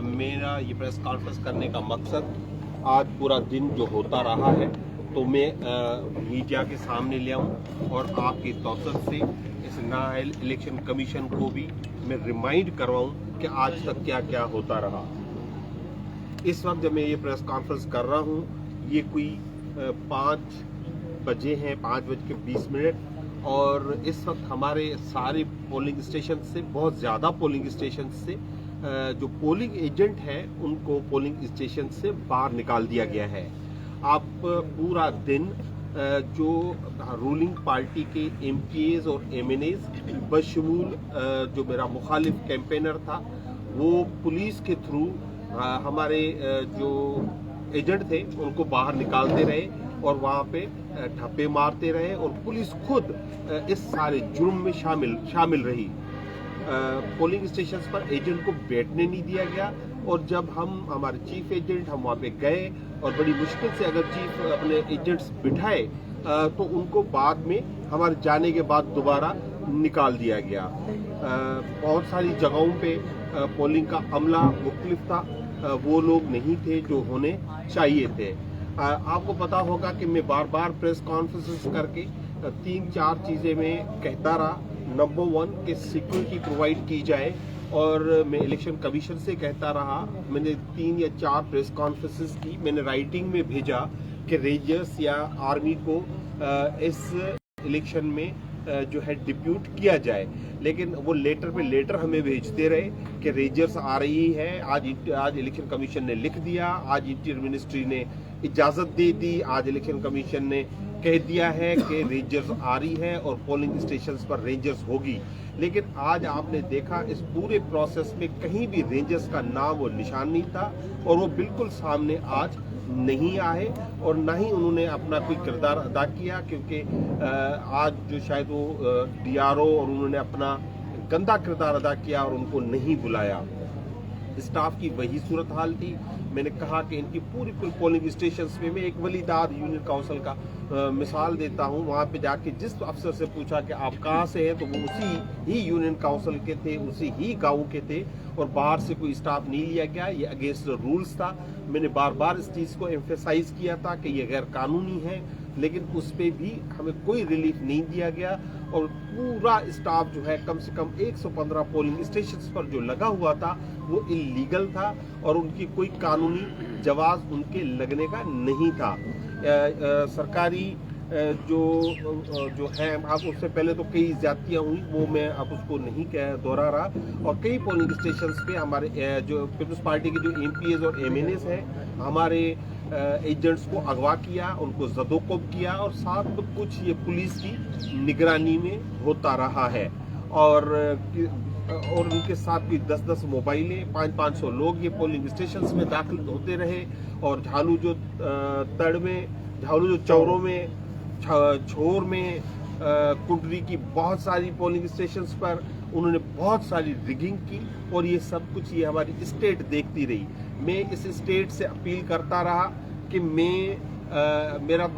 मेरा ये press conference करने का मकसद आज पूरा दिन जो होता रहा है तो मैं मीडिया के सामने ले आऊँ और आपकी तौसत से इस नाअहल इलेक्शन कमीशन को भी मैं रिमाइंड करवाऊँ कि आज तक क्या क्या होता रहा। इस वक्त जब मैं ये प्रेस कॉन्फ्रेंस कर रहा हूँ ये कोई 5 बजे हैं, 5:20 और इस वक्त हमारे सारे पोलिंग स्टेशन से, बहुत ज़्यादा पोलिंग स्टेशन से जो पोलिंग एजेंट हैं उनको पोलिंग स्टेशन से बाहर निकाल दिया गया है। आप पूरा दिन जो रूलिंग पार्टी के MPAs और MNAs बशमूल जो मेरा मुखालिफ कैंपेनर था वो पुलिस के थ्रू हमारे जो एजेंट थे उनको बाहर निकालते रहे और वहाँ पे ठप्पे मारते रहे और पुलिस खुद इस सारे जुर्म में शामिल रही। पोलिंग स्टेशन पर एजेंट को बैठने नहीं दिया गया और जब हमारे चीफ एजेंट हम वहाँ पे गए और बड़ी मुश्किल से अगर चीफ अपने एजेंट्स बिठाए तो उनको बाद में हमारे जाने के बाद दोबारा निकाल दिया गया। बहुत सारी जगहों पे पोलिंग का अमला मुख्तलिफ था, वो लोग नहीं थे जो होने चाहिए थे। आपको पता होगा कि मैं बार बार प्रेस कॉन्फ्रेंसेस करके 3-4 चीज़ें मैं कहता रहा। नंबर 1 कि सिक्योरिटी प्रोवाइड की जाए और मैं इलेक्शन कमीशन से कहता रहा। मैंने 3 या 4 प्रेस कॉन्फ्रेंसेस की, मैंने राइटिंग में भेजा कि रेंजर्स या आर्मी को इस इलेक्शन में जो है डिप्यूट किया जाए, लेकिन वो लेटर हमें भेजते रहे कि रेंजर्स आ रही है। आज इलेक्शन कमीशन ने लिख दिया, आज इंटीरियर मिनिस्ट्री ने इजाज़त दे दी, आज इलेक्शन कमीशन ने कह दिया है कि रेंजर्स आ रही है और पोलिंग स्टेशंस पर रेंजर्स होगी। लेकिन आज आपने देखा इस पूरे प्रोसेस में कहीं भी रेंजर्स का नाम और निशान नहीं था और वो बिल्कुल सामने आज नहीं आए और ना ही उन्होंने अपना कोई किरदार अदा किया, क्योंकि आज जो शायद वो DRO और उन्होंने अपना गंदा किरदार अदा किया और उनको नहीं बुलाया। स्टाफ की वही सूरत हाल थी। मैंने कहा कि इनकी पूरी पोलिंग स्टेशंस में मैं एक वलीदार यूनियन काउंसिल का मिसाल देता हूं। वहां पे जाके जिस अफसर से पूछा कि आप कहां से हैं तो वो उसी ही यूनियन काउंसिल के थे, उसी ही गांव के थे और बाहर से कोई स्टाफ नहीं लिया गया। ये अगेंस्ट रूल्स था। मैंने बार बार इस चीज़ को एम्फेसाइज किया था कि ये गैर कानूनी है, लेकिन उस पर भी हमें कोई रिलीफ नहीं दिया गया और पूरा स्टाफ जो है कम से कम 115 पोलिंग स्टेशंस पर जो लगा हुआ था वो इलीगल था और उनकी कोई कानूनी जवाब उनके लगने का नहीं था। सरकारी जो है, आप उससे पहले तो कई ज्यादतियाँ हुई, वो मैं अब उसको नहीं दोहरा रहा। और कई पोलिंग स्टेशंस पे हमारे जो पीपल्स पार्टी के जो MPAs और MNAs हैं हमारे एजेंट्स को अगवा किया, उनको ज़दोकोब किया और सब कुछ ये पुलिस की निगरानी में होता रहा है। और उनके साथ भी 10-10 मोबाइलें, 500 लोग ये पोलिंग स्टेशंस में दाखिल होते रहे और झालू जो चौरों में, छोर में, कुंडरी की बहुत सारी पोलिंग स्टेशंस पर उन्होंने बहुत सारी रिगिंग की और ये सब कुछ ये हमारी स्टेट देखती रही। मैं इस स्टेट से अपील करता रहा कि मैं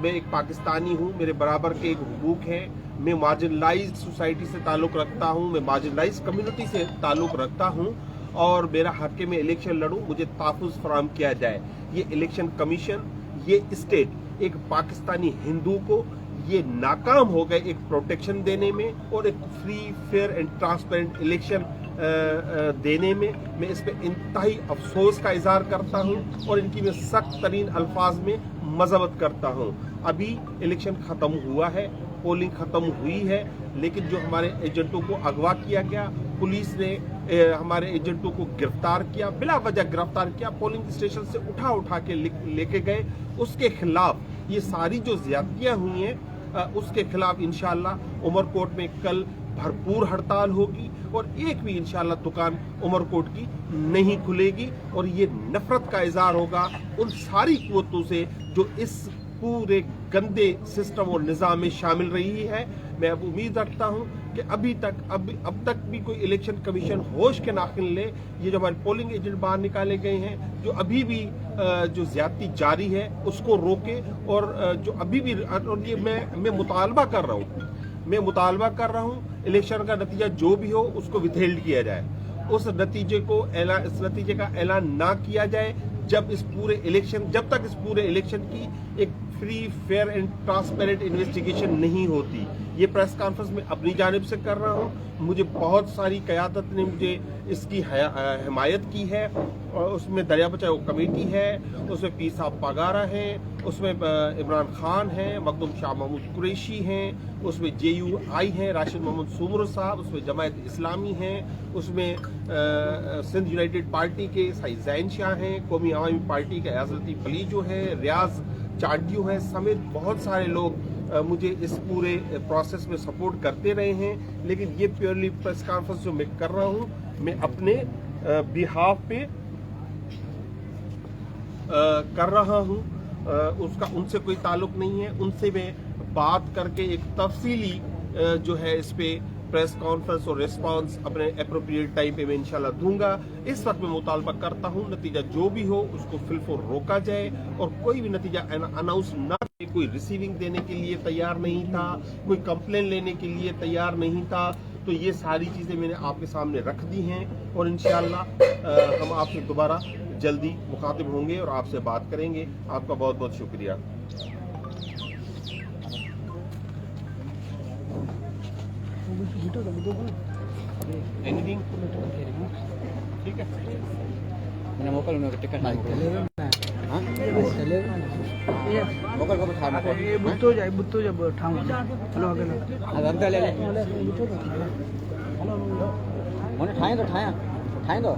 एक पाकिस्तानी हूँ, मेरे बराबर के एक हुकूक हैं, मैं मार्जिनलाइज्ड सोसाइटी से ताल्लुक़ रखता हूँ, मैं मार्जिनलाइज्ड कम्युनिटी से ताल्लुक़ रखता हूँ और मेरा हक़ में इलेक्शन लड़ूँ, मुझे तहफ़्फ़ुज़ फराहम किया जाए। ये इलेक्शन कमीशन, ये स्टेट एक पाकिस्तानी हिंदू को ये नाकाम हो गए एक प्रोटेक्शन देने में और एक free, fair and transparent election देने में। मैं इस पे इंतहाई अफसोस का इजहार करता हूं और इनकी मैं सख्त तरीन अल्फाज में मजम्मत करता हूं। अभी इलेक्शन ख़त्म हुआ है, पोलिंग ख़त्म हुई है, लेकिन जो हमारे एजेंटों को अगवा किया गया, पुलिस ने हमारे एजेंटों को गिरफ्तार किया, बिला वजह गिरफ्तार किया, पोलिंग स्टेशन से उठा के लेके गए, उसके खिलाफ ये सारी जो ज्यादतियाँ हुई हैं उसके खिलाफ इंशाअल्लाह उमरकोट में कल भरपूर हड़ताल होगी और एक भी इंशाअल्लाह दुकान उमरकोट की नहीं खुलेगी और ये नफरत का इजहार होगा उन सारी कुव्वतों से जो इस पूरे गंदे सिस्टम और निज़ाम में शामिल रही है। मैं अब उम्मीद रखता हूं कि अब तक भी कोई इलेक्शन कमीशन होश के नाखिन ले। ये जो हमारे पोलिंग एजेंट बाहर निकाले गए हैं, जो अभी भी जो ज्यादती जारी है उसको रोके और जो अभी भी, और ये मैं मुतालबा कर रहा हूँ इलेक्शन का नतीजा जो भी हो उसको विथहेल्ड किया जाए उस नतीजे का ऐलान ना किया जाए जब तक इस पूरे इलेक्शन की एक free, fair and transparent investigation नहीं होती। ये प्रेस कॉन्फ्रेंस में अपनी जानिब से कर रहा हूँ। मुझे बहुत सारी क़यादत ने मुझे इसकी हिमायत की है, और उसमें दरिया बचाओ कमेटी है, उसमें पीर साहब पागारा हैं, उसमें इमरान खान हैं, मखदूम शाह महमूद कुरैशी हैं, उसमें JUI हैं, राशिद मोहम्मद सुमर साहब, उसमें जमायत इस्लामी हैं, उसमें सिंध यूनाइटेड पार्टी के सईद जैन शाह हैं, कौमी अवामी पार्टी के एजाज लतीफ़ अली जो है, रियाज चाडियो हैं, समेत बहुत सारे लोग मुझे इस पूरे प्रोसेस में सपोर्ट करते रहे हैं। लेकिन ये प्योरली प्रेस कॉन्फ्रेंस जो मैं कर रहा हूँ, मैं अपने बिहाफ पे कर रहा हूँ, उसका उनसे कोई ताल्लुक नहीं है। उनसे मैं बात करके एक तफसीली जो है इस पे प्रेस कॉन्फ्रेंस और रिस्पांस अपने एप्रोप्रिएट टाइम पे मैं इंशाल्लाह दूंगा। इस वक्त मैं मुतालबा करता हूँ नतीजा जो भी हो उसको फिलफोर रोका जाए, और कोई भी नतीजा अनाउंस ना, कोई रिसीविंग देने के लिए तैयार नहीं था, कोई कंप्लेन लेने के लिए तैयार नहीं था। तो ये सारी चीजें मैंने आपके सामने रख दी हैं, और इंशाल्लाह हम आपसे दोबारा जल्दी मुखातिब होंगे और आपसे बात करेंगे। आपका बहुत बहुत शुक्रिया। एनीथिंग ठीक है, मैंने मोकल उन्होंने टिकट नहीं हां मोकल को थाना को ये बुत्तो जब ठाम हेलो अगला अगला ले मोने ठाए दो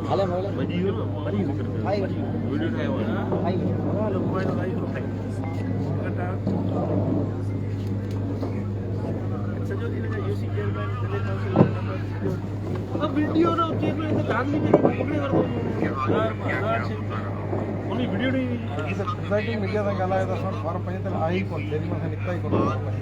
हाले मोले भाई वीडियो ठाए अब वीडियो ना चेयरमैन से काम नहीं करेंगे वीडियो नहीं मीडिया तक गला है तो फॉर्म 5 तक आई कौन देरी में निकता ही कौन